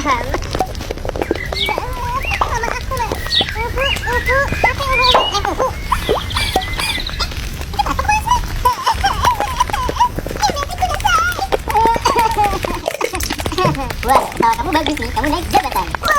jabatan. Mama aku lah. Apa uhu? Wah, ketawa kamu bagus nih, kamu naik jabatan.